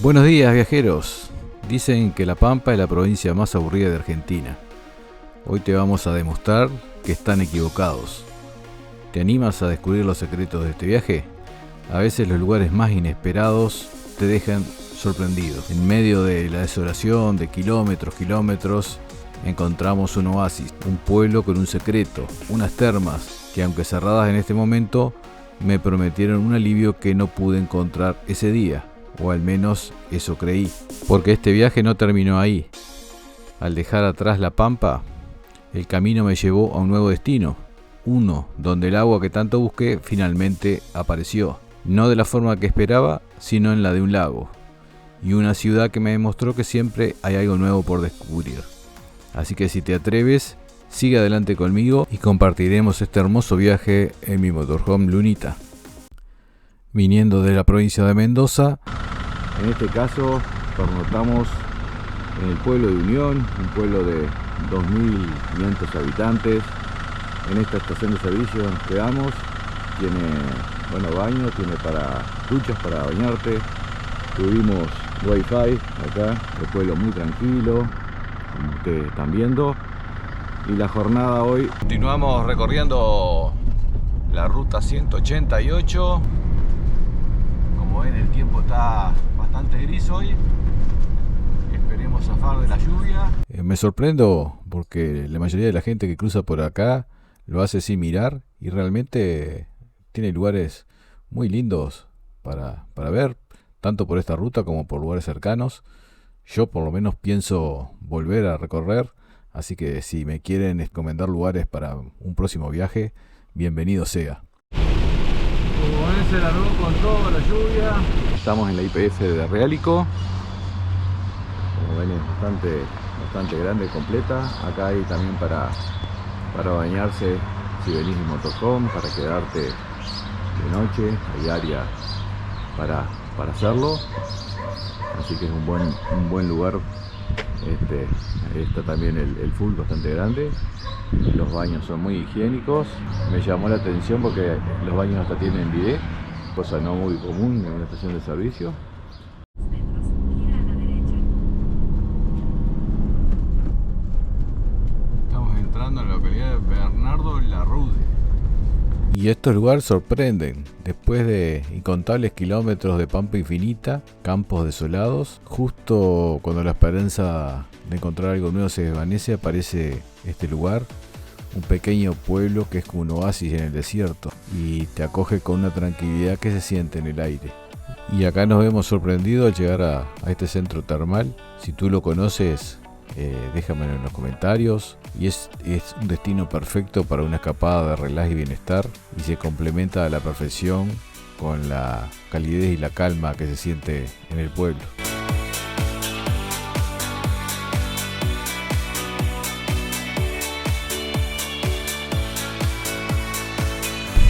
Buenos días, viajeros. Dicen que La Pampa es la provincia más aburrida de Argentina. Hoy te vamos a demostrar que están equivocados. ¿Te animas a descubrir los secretos de este viaje? A veces los lugares más inesperados te dejan sorprendido. En medio de la desolación de kilómetros, encontramos un oasis, un pueblo con un secreto, unas termas que, aunque cerradas en este momento, me prometieron un alivio que no pude encontrar ese día, o al menos eso creí, porque este viaje no terminó ahí. Al dejar atrás La Pampa, el camino me llevó a un nuevo destino, uno donde el agua que tanto busqué finalmente apareció, no de la forma que esperaba, sino en la de un lago, y una ciudad que me demostró que siempre hay algo nuevo por descubrir. Así que si te atreves, sigue adelante conmigo y compartiremos este hermoso viaje en mi motorhome Lunita. Viniendo de la provincia de Mendoza, en este caso pernoctamos en el pueblo de Unión, un pueblo de 2.500 habitantes. En esta estación de servicio nos quedamos, tiene baño, tiene para duchas para bañarte, tuvimos wifi acá, el pueblo muy tranquilo, como ustedes están viendo. Y la jornada hoy, continuamos recorriendo la ruta 188. Como ven, el tiempo está bastante gris hoy. Esperemos zafar de la lluvia. Me sorprendo porque la mayoría de la gente que cruza por acá lo hace sin mirar y realmente tiene lugares muy lindos para ver, tanto por esta ruta como por lugares cercanos. Yo por lo menos pienso volver a recorrer, así que si me quieren recomendar lugares para un próximo viaje, bienvenido sea. Como ven, se largó con toda la lluvia. Estamos en la YPF de Realico. Como ven, es bastante grande, completa. Acá hay también para bañarse si venís en motorhome, para quedarte de noche. Hay área para hacerlo. Así que es un buen lugar. Ahí está también el pool bastante grande. Los baños son muy higiénicos. Me llamó la atención porque los baños hasta tienen bidet, cosa no muy común en una estación de servicio. Estamos entrando en la localidad de Bernardo Larrude. Y estos lugares sorprenden. Después de incontables kilómetros de pampa infinita, campos desolados, justo cuando la esperanza de encontrar algo nuevo se desvanece, aparece este lugar, un pequeño pueblo que es como un oasis en el desierto y te acoge con una tranquilidad que se siente en el aire. Y acá nos vemos sorprendidos al llegar a este centro termal. Si tú lo conoces, déjamelo en los comentarios. Y es un destino perfecto para una escapada de relax y bienestar, y se complementa a la perfección con la calidez y la calma que se siente en el pueblo.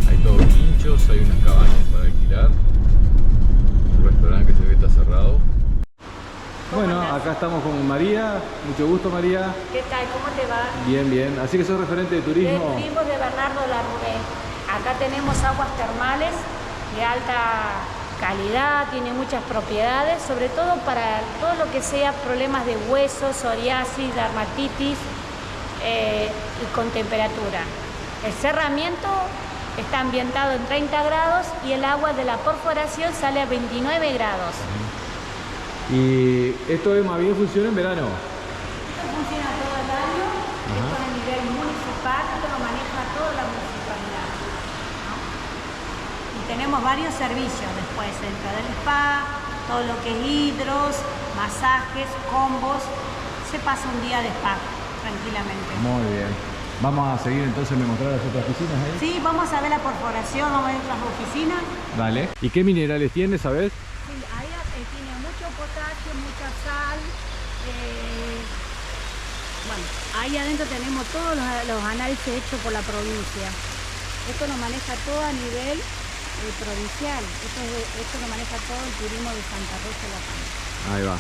Hay todos quinchos, hay unas cabañas para alquilar, un restaurante que se ve está cerrado. Bueno, acá estamos con María, mucho gusto María. ¿Qué tal? ¿Cómo te va? Bien, bien. Así que sos referente de turismo. De turismo de Bernardo Larrude. Acá tenemos aguas termales de alta calidad, tiene muchas propiedades, sobre todo para todo lo que sea problemas de huesos, psoriasis, dermatitis y con temperatura. El cerramiento está ambientado en 30 grados y el agua de la perforación sale a 29 grados. Y esto más bien funciona en verano. Esto funciona todo el año. Esto es a nivel municipal, esto lo maneja toda la municipalidad, ¿no? Y tenemos varios servicios después dentro del spa, todo lo que es hidros, masajes, combos. Se pasa un día de spa tranquilamente. Muy bien. Vamos a seguir entonces, ¿me mostrar las otras oficinas ahí? Sí, vamos a ver la perforación, vamos a ver las oficinas. Dale. ¿Y qué minerales tiene, sabes? Sí, ahí tiene mucho potasio, mucha sal. Bueno, ahí adentro tenemos todos los análisis hechos por la provincia. Esto lo maneja todo a nivel provincial. Esto lo maneja todo el turismo de Santa Rosa de la Pampa. Ahí va.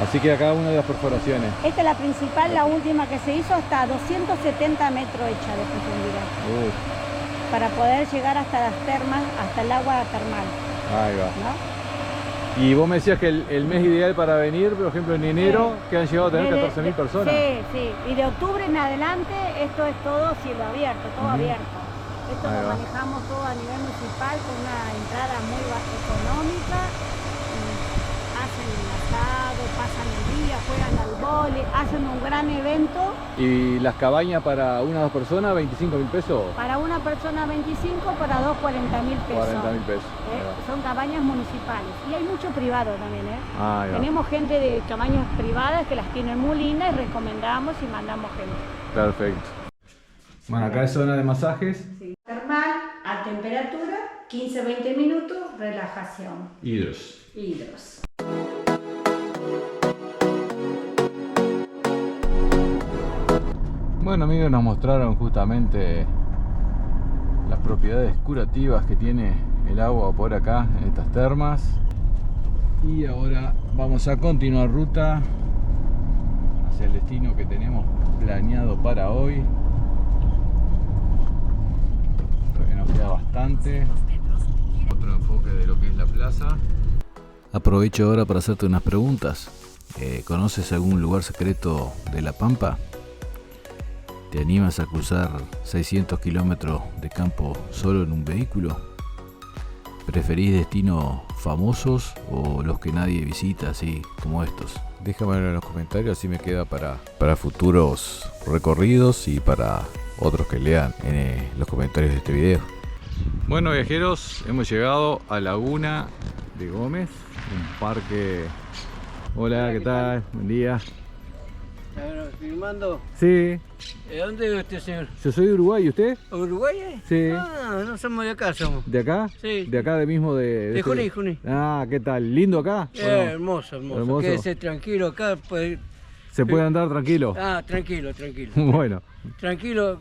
Así que acá una de las perforaciones. Esta es la principal, la última que se hizo, hasta 270 metros hecha de profundidad. Para poder llegar hasta las termas, hasta el agua termal. Ahí va. ¿No? Y vos me decías que el mes ideal para venir, por ejemplo en enero, que han llegado a tener 14.000 personas. Sí. Y de octubre en adelante esto es todo cielo abierto, todo abierto. Esto lo manejamos todo a nivel municipal con una entrada muy económica. Hacen el asado, pasan el día, juegan al vóley, hacen un gran evento. ¿Y las cabañas para una o dos personas, 25.000 pesos? Para una persona 25, para dos 40.000 pesos. 40.000 pesos. Son cabañas municipales. Y hay mucho privado también, ¿eh? Ya. Tenemos gente de cabañas privadas que las tienen muy lindas y recomendamos y mandamos gente. Perfecto. Bueno, acá es zona de masajes. Sí. Termal, a temperatura, 15-20 minutos, relajación. Hidros. Bueno amigos, nos mostraron justamente las propiedades curativas que tiene el agua por acá en estas termas. Y ahora vamos a continuar ruta hacia el destino que tenemos planeado para hoy. Todavía nos queda bastante. Otro enfoque de lo que es la plaza. Aprovecho ahora para hacerte unas preguntas. ¿Conoces algún lugar secreto de La Pampa? ¿Te animas a cruzar 600 kilómetros de campo solo en un vehículo? ¿Preferís destinos famosos o los que nadie visita, así como estos? Déjamelo en los comentarios, así me queda para futuros recorridos y para otros que lean en los comentarios de este video. Bueno viajeros, hemos llegado a Laguna de Gómez, un parque. Hola, ¿qué tal? Buen día. ¿Filmando? Sí. ¿De dónde es usted, señor? Yo soy de Uruguay, ¿y usted? ¿Uruguay? Sí. Ah, no somos de acá, somos. ¿De acá? Sí. ¿De acá de mismo de De Junín, Junín. Ah, ¿qué tal? ¿Lindo acá? ¿O no? Hermoso. Hermoso. Quédese tranquilo acá. Pues... ¿Se puede andar tranquilo? Ah, tranquilo. Bueno. Tranquilo,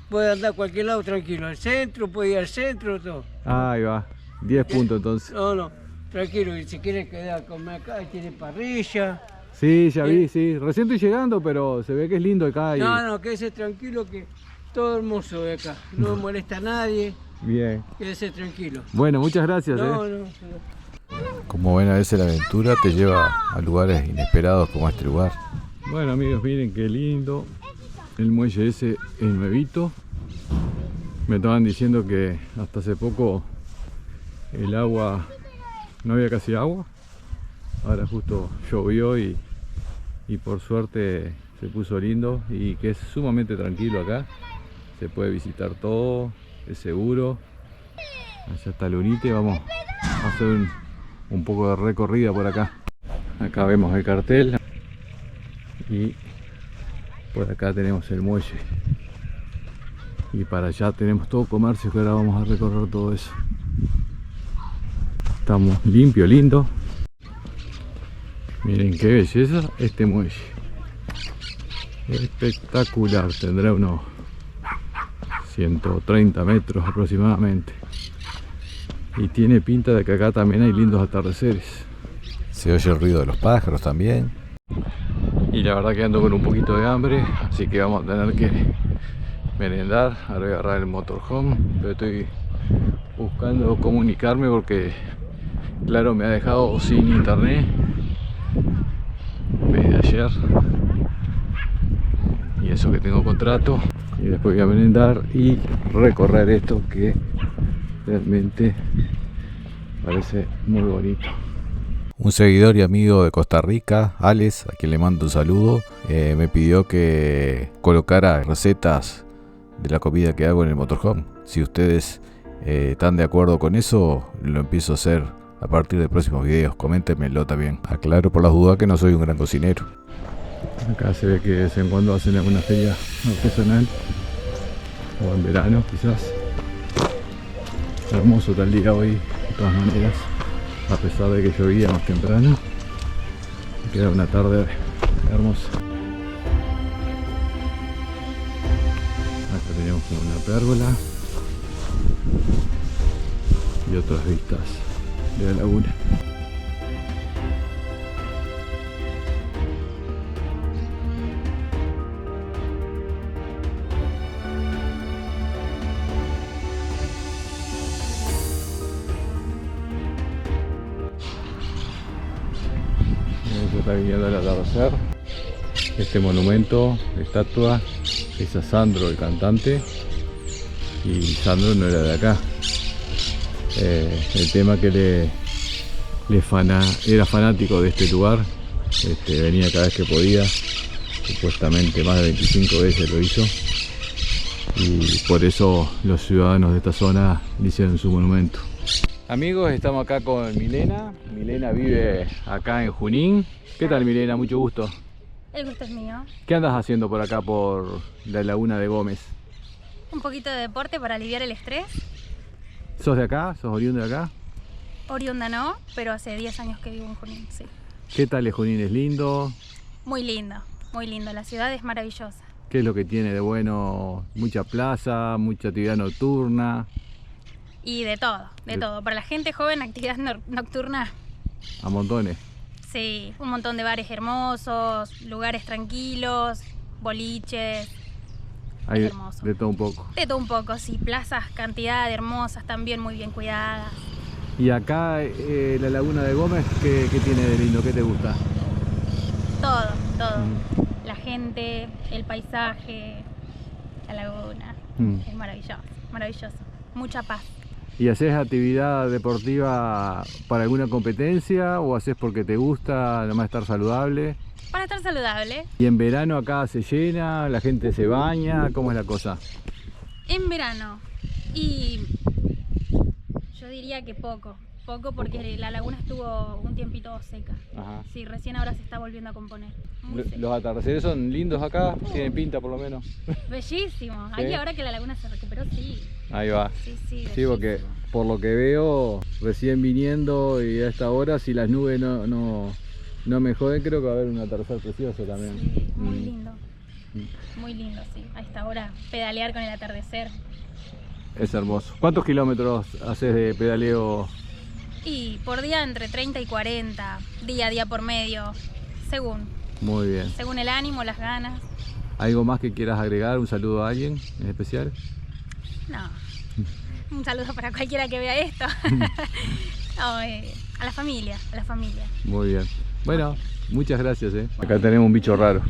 puede andar a cualquier lado tranquilo. Al centro, puede ir al centro, todo. Ahí va. 10 puntos entonces. No, tranquilo. Y si quiere quedar a comer acá, tiene parrilla. Sí, ya vi, sí. Recién estoy llegando, pero se ve que es lindo acá. Y... No, quédese tranquilo que todo hermoso de acá. No molesta a nadie. Bien. Quédese tranquilo. Bueno, muchas gracias. No. Como ven, a veces la aventura te lleva a lugares inesperados como este lugar. Bueno amigos, miren qué lindo. El muelle ese es nuevito. Me estaban diciendo que hasta hace poco el agua, no había casi agua. Ahora justo llovió y por suerte se puso lindo y que es sumamente tranquilo acá. Se puede visitar todo, es seguro. Allá está Lunite, vamos a hacer un poco de recorrida por acá. Acá vemos el cartel y por acá tenemos el muelle. Y para allá tenemos todo comercio, que ahora vamos a recorrer todo eso. Estamos limpio, lindo. Miren qué belleza este muelle. Espectacular, tendrá unos 130 metros aproximadamente. Y tiene pinta de que acá también hay lindos atardeceres. Se oye el ruido de los pájaros también. Y la verdad que ando con un poquito de hambre, así que vamos a tener que merendar. Ahora voy a agarrar el motorhome, pero estoy buscando comunicarme porque claro, me ha dejado sin internet desde ayer. Y eso que tengo contrato. Y después voy a merendar y recorrer esto que realmente parece muy bonito. Un seguidor y amigo de Costa Rica, Alex, a quien le mando un saludo, me pidió que colocara recetas de la comida que hago en el motorhome. Si ustedes están de acuerdo con eso, lo empiezo a hacer a partir de próximos videos. Coméntenmelo también. Aclaro por las dudas que no soy un gran cocinero. Acá se ve que de vez en cuando hacen alguna feria artesanal, o en verano quizás. Hermoso tal día hoy, de todas maneras, a pesar de que llovía más temprano. Queda una tarde hermosa. Acá tenemos como una pérgola y otras vistas de la laguna. está viniendo el atardecer. Este monumento, estatua, es a Sandro, el cantante, y Sandro no era de acá. El tema que era fanático de este lugar, venía cada vez que podía, supuestamente más de 25 veces lo hizo, y por eso los ciudadanos de esta zona le hicieron su monumento. Amigos, estamos acá con Milena. Milena vive acá en Junín. ¿Qué tal, Milena? Mucho gusto. El gusto es mío. ¿Qué andas haciendo por acá, por la laguna de Gómez? Un poquito de deporte para aliviar el estrés. ¿Sos de acá? ¿Sos oriundo de acá? Oriunda no, pero hace 10 años que vivo en Junín, sí. ¿Qué tal es Junín? ¿Es lindo? Muy lindo, muy lindo. La ciudad es maravillosa. ¿Qué es lo que tiene de bueno? Mucha plaza, mucha actividad nocturna. Y de todo, de todo. Para la gente joven, actividad nocturna. A montones. Sí, un montón de bares hermosos, lugares tranquilos, boliches. Hay hermoso. de todo un poco. De todo un poco, sí. Plazas, cantidad de hermosas, también muy bien cuidadas. Y acá la laguna de Gómez, ¿qué tiene de lindo? ¿Qué te gusta? Todo, todo. La gente, el paisaje, la laguna. Es maravilloso, maravilloso. Mucha paz. ¿Y haces actividad deportiva para alguna competencia o haces porque te gusta, nomás estar saludable? Para estar saludable. ¿Y en verano acá se llena, la gente se baña? ¿Cómo es la cosa? En verano. Y yo diría que poco porque la laguna estuvo un tiempito seca. Ajá. Sí, recién ahora se está volviendo a componer. Muy seca. ¿Los atardeceres son lindos acá? Tienen pinta por lo menos. Bellísimo. ¿Sí? Ahí ahora que la laguna se recuperó, sí. Ahí va. Sí, Sí, porque por lo que veo, recién viniendo y a esta hora, si las nubes no me joden, creo que va a haber un atardecer precioso también. Sí, muy lindo. Muy lindo, sí. A esta hora pedalear con el atardecer. Es hermoso. ¿Cuántos kilómetros haces de pedaleo? Y por día entre 30 y 40, día a día por medio, según. Muy bien. Según el ánimo, las ganas. ¿Algo más que quieras agregar? ¿Un saludo a alguien en especial? No. Un saludo para cualquiera que vea esto. No, a la familia, a la familia. Muy bien. Bueno, muchas gracias. Acá tenemos un bicho raro.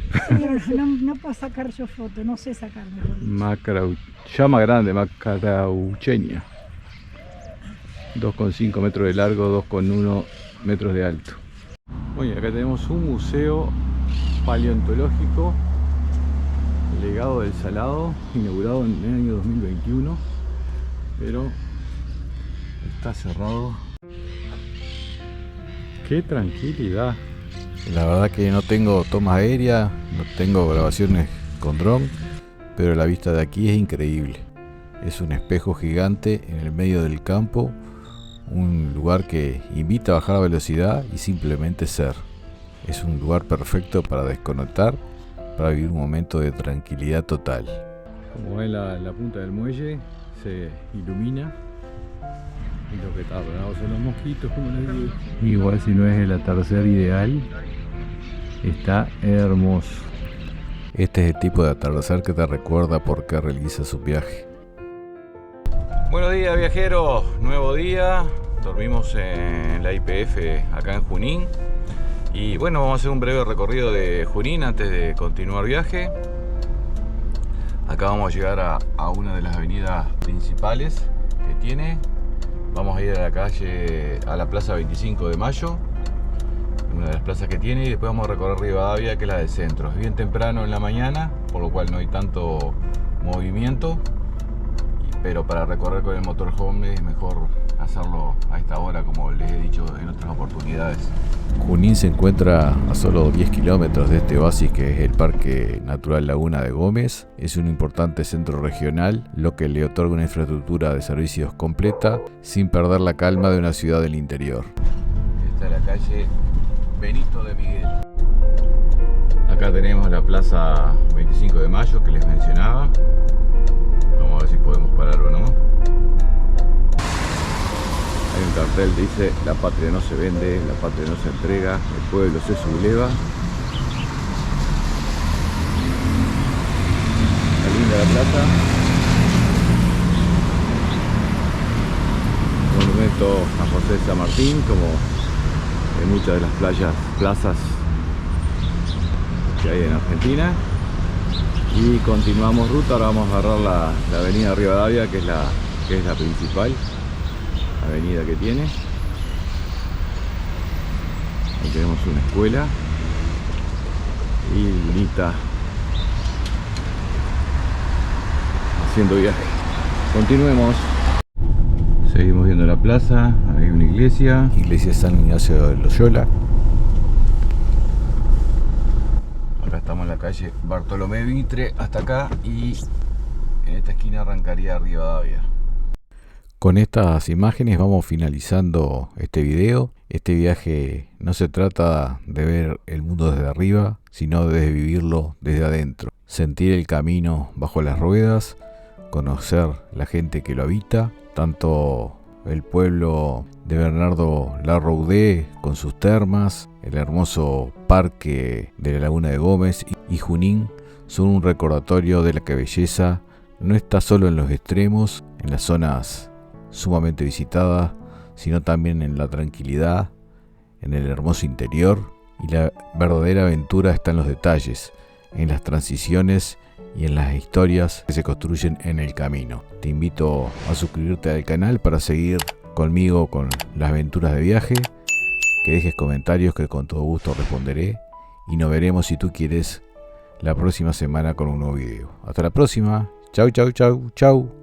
No puedo sacar yo foto, no sé sacar mejor. Llama grande, Macaraucheña. 2,5 metros de largo, 2,1 metros de alto. Bueno, acá tenemos un museo paleontológico, Legado del Salado, inaugurado en el año 2021, pero está cerrado. ¡Qué tranquilidad! La verdad que no tengo tomas aéreas, no tengo grabaciones con dron, pero la vista de aquí es increíble. Es un espejo gigante en el medio del campo, un lugar que invita a bajar la velocidad y simplemente ser. Es un lugar perfecto para desconectar, para vivir un momento de tranquilidad total. Como ven, la punta del muelle se ilumina. Y lo que está bravo son los mosquitos, como les digo. Igual si no es el atardecer ideal, está hermoso. Este es el tipo de atardecer que te recuerda por qué realizas un viaje. Buenos días, viajeros, nuevo día. Dormimos en la YPF acá en Junín. Y bueno, vamos a hacer un breve recorrido de Junín antes de continuar viaje. Acá vamos a llegar a una de las avenidas principales que tiene. Vamos a ir a la calle, a la plaza 25 de Mayo, una de las plazas que tiene, y después vamos a recorrer Rivadavia, que es la del centro. Es bien temprano en la mañana, por lo cual no hay tanto movimiento, pero para recorrer con el motorhome es mejor hacerlo a esta hora, como les he dicho en otras oportunidades. Junín se encuentra a solo 10 kilómetros de este oasis que es el Parque Natural Laguna de Gómez. Es un importante centro regional, lo que le otorga una infraestructura de servicios completa sin perder la calma de una ciudad del interior. Esta es la calle Benito de Miguel. Acá tenemos la plaza 25 de Mayo que les mencionaba. Vamos a ver si podemos parar o no. Hay un cartel que dice: la patria no se vende, la patria no se entrega, el pueblo se subleva. Está linda la plaza. Monumento a José de San Martín, como en muchas de las plazas que hay en Argentina. Y continuamos ruta, ahora vamos a agarrar la avenida Rivadavia, que es la principal avenida que tiene. Ahí tenemos una escuela y Lita haciendo viaje. Continuemos. Seguimos viendo la plaza, hay una iglesia San Ignacio de Loyola. Acá estamos en la calle Bartolomé Mitre hasta acá y en esta esquina arrancaría Rivadavia. Con estas imágenes vamos finalizando este video. Este viaje no se trata de ver el mundo desde arriba, sino de vivirlo desde adentro. Sentir el camino bajo las ruedas, conocer la gente que lo habita, tanto el pueblo de Bernardo Larroudé con sus termas, el hermoso parque de la Laguna de Gómez y Junín son un recordatorio de la que belleza no está solo en los extremos, en las zonas sumamente visitadas, sino también en la tranquilidad, en el hermoso interior, y la verdadera aventura está en los detalles, en las transiciones y en las historias que se construyen en el camino. Te invito a suscribirte al canal para seguir conmigo con las aventuras de viaje, que dejes comentarios que con todo gusto responderé y nos veremos, si tú quieres, la próxima semana con un nuevo video. Hasta la próxima. Chau, chau, chau, chau.